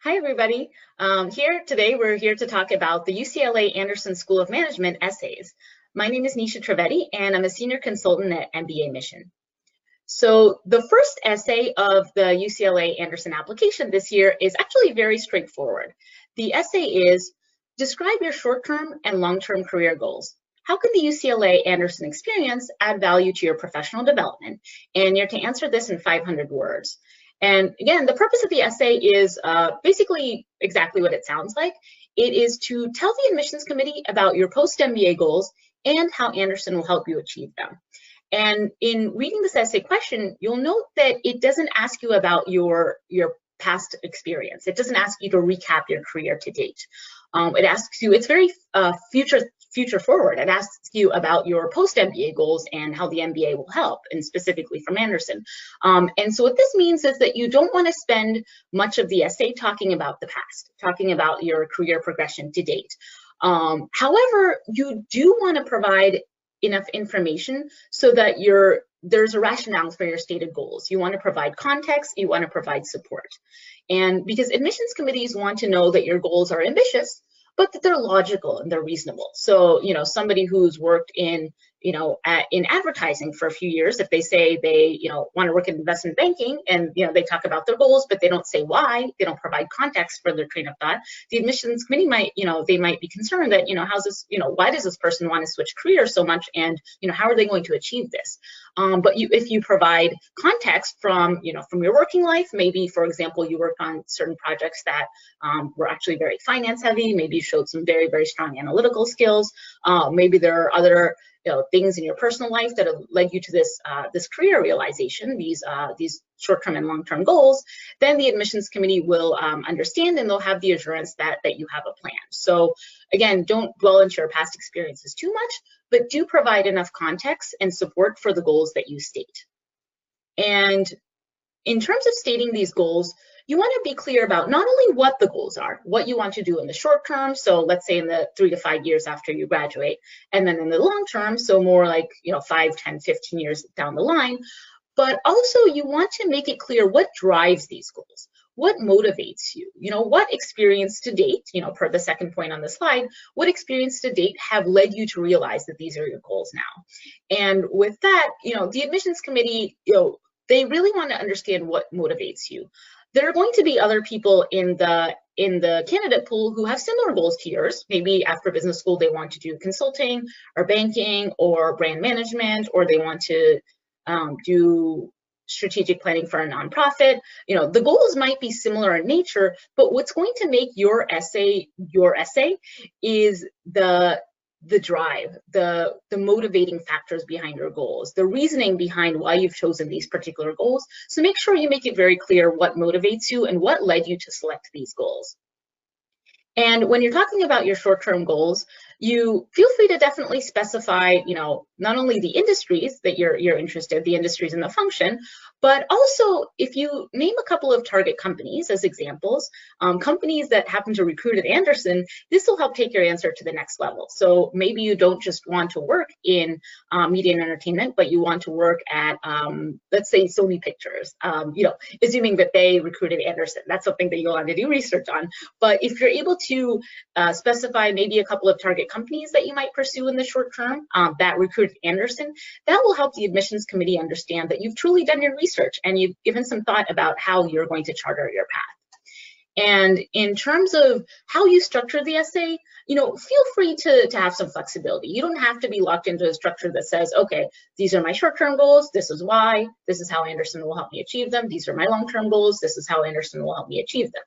Hi, everybody. We're here to talk about the UCLA Anderson School of Management essays. My name is Nisha Trivedi, and I'm a senior consultant at mbaMission. So the first essay of the UCLA Anderson application this year is actually very straightforward. The essay is, describe your short-term and long-term career goals. How can the UCLA Anderson experience add value to your professional development? And you're to answer this in 500 words. And again, the purpose of the essay is basically exactly what it sounds like. It is to tell the admissions committee about your post-MBA goals and how Anderson will help you achieve them. And in reading this essay question, you'll note that it doesn't ask you about your past experience. It doesn't ask you to recap your career to date. It asks you, it's very future forward. It asks you about your post-MBA goals and how the MBA will help, and specifically from Anderson. And so what this means is that you don't want to spend much of the essay talking about the past, talking about your career progression to date. However, you do want to provide enough information so that there's a rationale for your stated goals. You want to provide context, you want to provide support. And because admissions committees want to know that your goals are ambitious, but that they're logical and they're reasonable. So, somebody who's worked in advertising for a few years, if they say they, want to work in investment banking and, they talk about their goals, but they don't say why, they don't provide context for their train of thought, the admissions committee might, they might be concerned that, how's this, why does this person want to switch careers so much? And, how are they going to achieve this? But if you provide context from your working life, maybe, for example, you worked on certain projects that were actually very finance heavy, maybe you showed some very, very strong analytical skills, maybe there are other things in your personal life that have led you to this career realization, these short-term and long-term goals, then the admissions committee will understand, and they'll have the assurance that you have a plan. So again, don't dwell into your past experiences too much, but do provide enough context and support for the goals that you state. And in terms of stating these goals, you want to be clear about not only what the goals are, what you want to do in the short term, so let's say in the 3 to 5 years after you graduate, and then in the long term, so more like 5, 10, 15 years down the line, but also you want to make it clear what drives these goals, what motivates you, what experience to date, per the second point on the slide, what experience to date have led you to realize that these are your goals now. And with that, the admissions committee, they really want to understand what motivates you. There are going to be other people in the candidate pool who have similar goals to yours. Maybe after business school, they want to do consulting or banking or brand management, or they want to do strategic planning for a nonprofit. The goals might be similar in nature, but what's going to make your essay is the drive, the motivating factors behind your goals, the reasoning behind why you've chosen these particular goals. So make sure you make it very clear what motivates you and what led you to select these goals. And when you're talking about your short-term goals, you feel free to definitely specify, not only the industries that you're interested, the industries and the function, but also if you name a couple of target companies as examples, companies that happen to recruit at Anderson, this will help take your answer to the next level. So maybe you don't just want to work in media and entertainment, but you want to work at, let's say, Sony Pictures, assuming that they recruited Anderson. That's something that you'll want to do research on. But if you're able to specify maybe a couple of target companies that you might pursue in the short term that recruited Anderson, that will help the admissions committee understand that you've truly done your research and you've given some thought about how you're going to charter your path. And in terms of how you structure the essay, feel free to have some flexibility. You don't have to be locked into a structure that says, okay, these are my short-term goals, this is why, this is how Anderson will help me achieve them, these are my long-term goals, this is how Anderson will help me achieve them.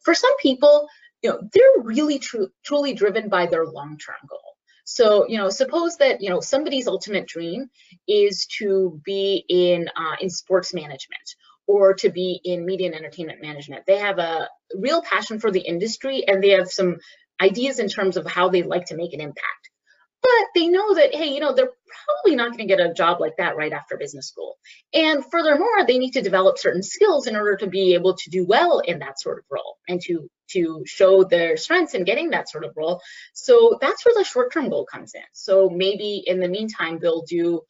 For some people, they're really truly driven by their long-term goal. So, suppose that, somebody's ultimate dream is to be in sports management or to be in media and entertainment management. They have a real passion for the industry and they have some ideas in terms of how they'd like to make an impact. But they know that, hey, they're probably not going to get a job like that right after business school. And furthermore, they need to develop certain skills in order to be able to do well in that sort of role and to show their strengths in getting that sort of role. So that's where the short-term goal comes in. So maybe in the meantime, they'll do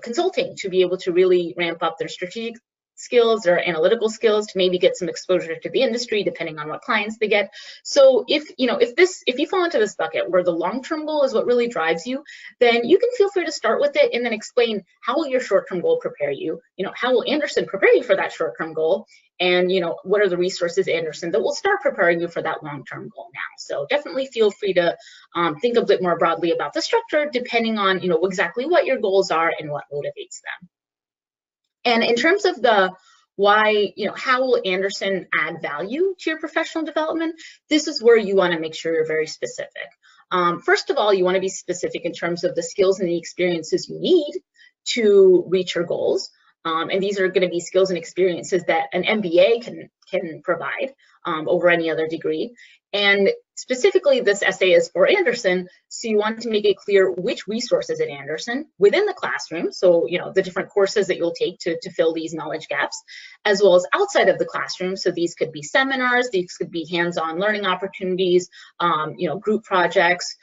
consulting to be able to really ramp up their strategic skills, their analytical skills to maybe get some exposure to the industry, depending on what clients they get. So if you fall into this bucket where the long-term goal is what really drives you, then you can feel free to start with it and then explain how will your short-term goal prepare you. How will Anderson prepare you for that short-term goal? And what are the resources, Anderson, that will start preparing you for that long-term goal now? So definitely feel free to think a bit more broadly about the structure, depending on exactly what your goals are and what motivates them. And in terms of the why, how will Anderson add value to your professional development? This is where you want to make sure you're very specific. First of all, you want to be specific in terms of the skills and the experiences you need to reach your goals. And these are going to be skills and experiences that an MBA can provide over any other degree. And specifically, this essay is for Anderson, so you want to make it clear which resources at Anderson within the classroom, so the different courses that you'll take to fill these knowledge gaps, as well as outside of the classroom. So these could be seminars, these could be hands-on learning opportunities, group projects,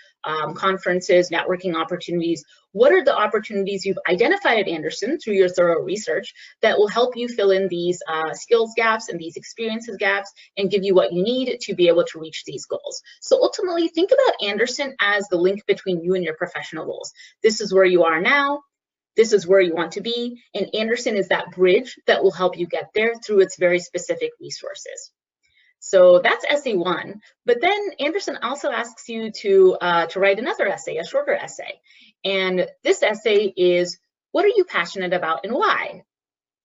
conferences, networking opportunities. What are the opportunities you've identified at Anderson through your thorough research that will help you fill in these skills gaps and these experiences gaps and give you what you need to be able to reach these goals? So ultimately, think about Anderson as the link between you and your professional goals. This is where you are now. This is where you want to be. And Anderson is that bridge that will help you get there through its very specific resources. So that's essay 1, but then Anderson also asks you to write another essay, a shorter essay. And this essay is, what are you passionate about and why?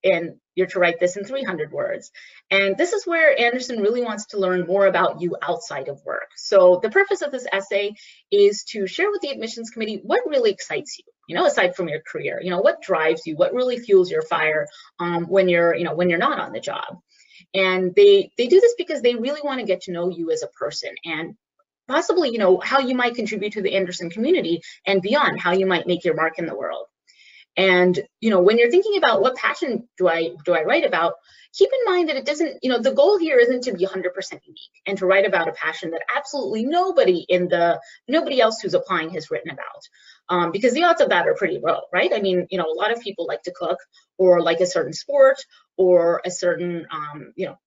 And you're to write this in 300 words. And this is where Anderson really wants to learn more about you outside of work. So the purpose of this essay is to share with the admissions committee what really excites you, aside from your career, what drives you, what really fuels your fire when you're not on the job. And they do this because they really want to get to know you as a person and possibly, how you might contribute to the Anderson community and beyond, how you might make your mark in the world. And, when you're thinking about what passion do I write about, keep in mind that it doesn't, the goal here isn't to be 100% unique and to write about a passion that absolutely nobody else who's applying has written about. Because the odds of that are pretty low, right? I mean, a lot of people like to cook or like a certain sport or a certain,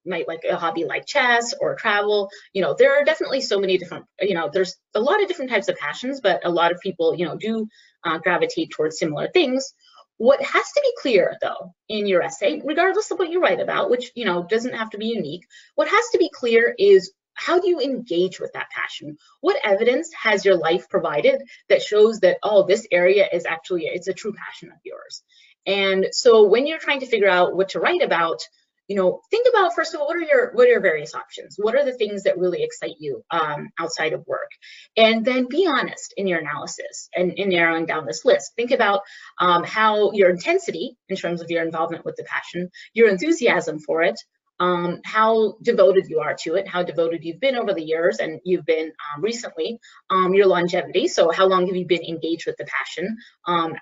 might like a hobby like chess or travel. There are definitely so many different, there's a lot of different types of passions, but a lot of people, do gravitate towards similar things. What has to be clear, though, in your essay, regardless of what you write about, which, doesn't have to be unique, what has to be clear is how do you engage with that passion? What evidence has your life provided that shows that, oh, this area is actually, it's a true passion of yours? And so when you're trying to figure out what to write about, think about, first of all, what are your various options? What are the things that really excite you outside of work? And then be honest in your analysis and in narrowing down this list. Think about how your intensity in terms of your involvement with the passion, your enthusiasm for it, how devoted you are to it, how devoted you've been over the years, and you've been recently, your longevity. So how long have you been engaged with the passion,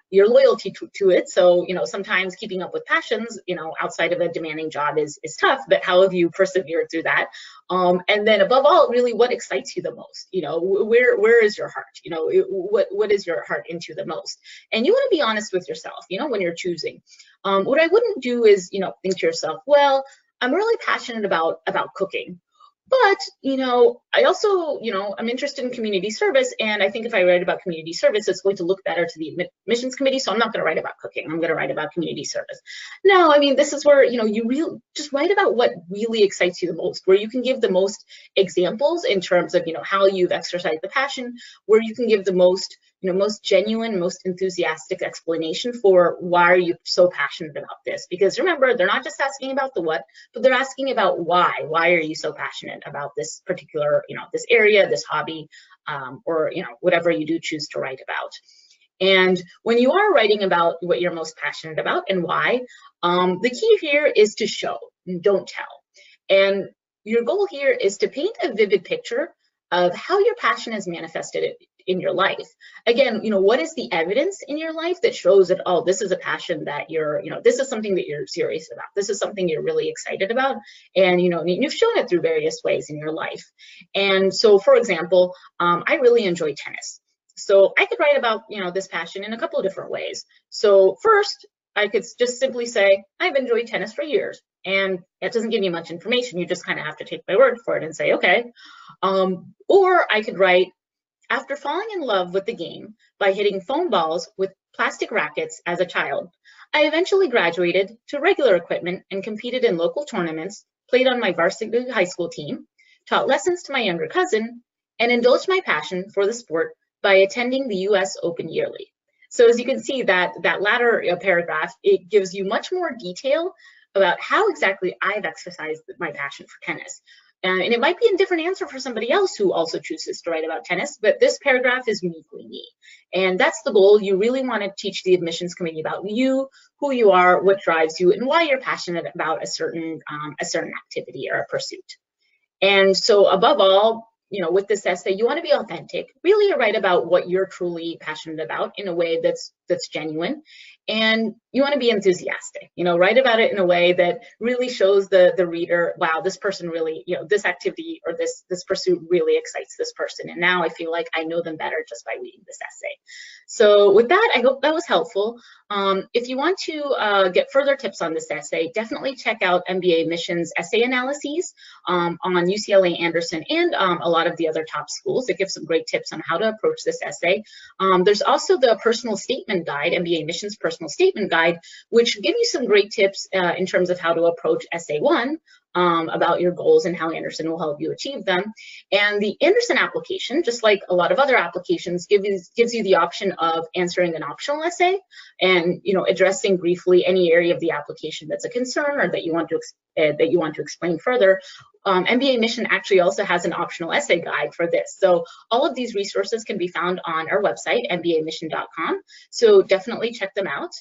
your loyalty to it. So, sometimes keeping up with passions, outside of a demanding job is tough, but how have you persevered through that? And then above all, really, what excites you the most? Where is your heart? What is your heart into the most? And you want to be honest with yourself, when you're choosing. What I wouldn't do is, think to yourself, well, I'm really passionate about cooking, but, I also, I'm interested in community service. And I think if I write about community service, it's going to look better to the admissions committee. So I'm not going to write about cooking. I'm going to write about community service. No, I mean, this is where, you really just write about what really excites you the most, where you can give the most examples in terms of, how you've exercised the passion, where you can give the most, most genuine, most enthusiastic explanation for why are you so passionate about this? Because remember, they're not just asking about the what, but they're asking about why. Why are you so passionate about this particular, this area, this hobby, or, whatever you do choose to write about. And when you are writing about what you're most passionate about and why, the key here is to show, don't tell. And your goal here is to paint a vivid picture of how your passion is manifested in your life. Again, what is the evidence in your life that shows that, oh, this is a passion that you're, this is something that you're serious about. This is something you're really excited about. And, you've shown it through various ways in your life. And so, for example, I really enjoy tennis. So I could write about, this passion in a couple of different ways. So first, I could just simply say, I've enjoyed tennis for years. And that doesn't give you much information. You just kind of have to take my word for it and say, okay. Or I could write, after falling in love with the game by hitting foam balls with plastic rackets as a child, I eventually graduated to regular equipment and competed in local tournaments, played on my varsity high school team, taught lessons to my younger cousin, and indulged my passion for the sport by attending the US Open yearly. So as you can see, that latter paragraph, it gives you much more detail about how exactly I've exercised my passion for tennis. And it might be a different answer for somebody else who also chooses to write about tennis, but this paragraph is uniquely me. And that's the goal. You really want to teach the admissions committee about you, who you are, what drives you, and why you're passionate about a certain activity or a pursuit. And so above all, with this essay, you want to be authentic, really write about what you're truly passionate about in a way that's genuine. And you want to be enthusiastic, write about it in a way that really shows the reader, wow, this person really, this activity or this pursuit really excites this person. And now I feel like I know them better just by reading this essay. So with that, I hope that was helpful. If you want to get further tips on this essay, definitely check out mbaMission's essay analyses on UCLA Anderson and a lot of the other top schools. It gives some great tips on how to approach this essay. There's also the personal statement guide, mbaMission's personal statement guide, which give you some great tips in terms of how to approach essay 1, about your goals and how Anderson will help you achieve them. And the Anderson application, just like a lot of other applications, gives you the option of answering an optional essay and addressing briefly any area of the application that's a concern or that you want to explain further. mbaMission actually also has an optional essay guide for this. So all of these resources can be found on our website, mbaMission.com. So definitely check them out.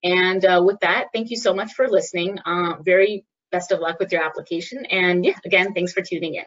And with that, thank you so much for listening. Very best of luck with your application. And yeah, again, thanks for tuning in.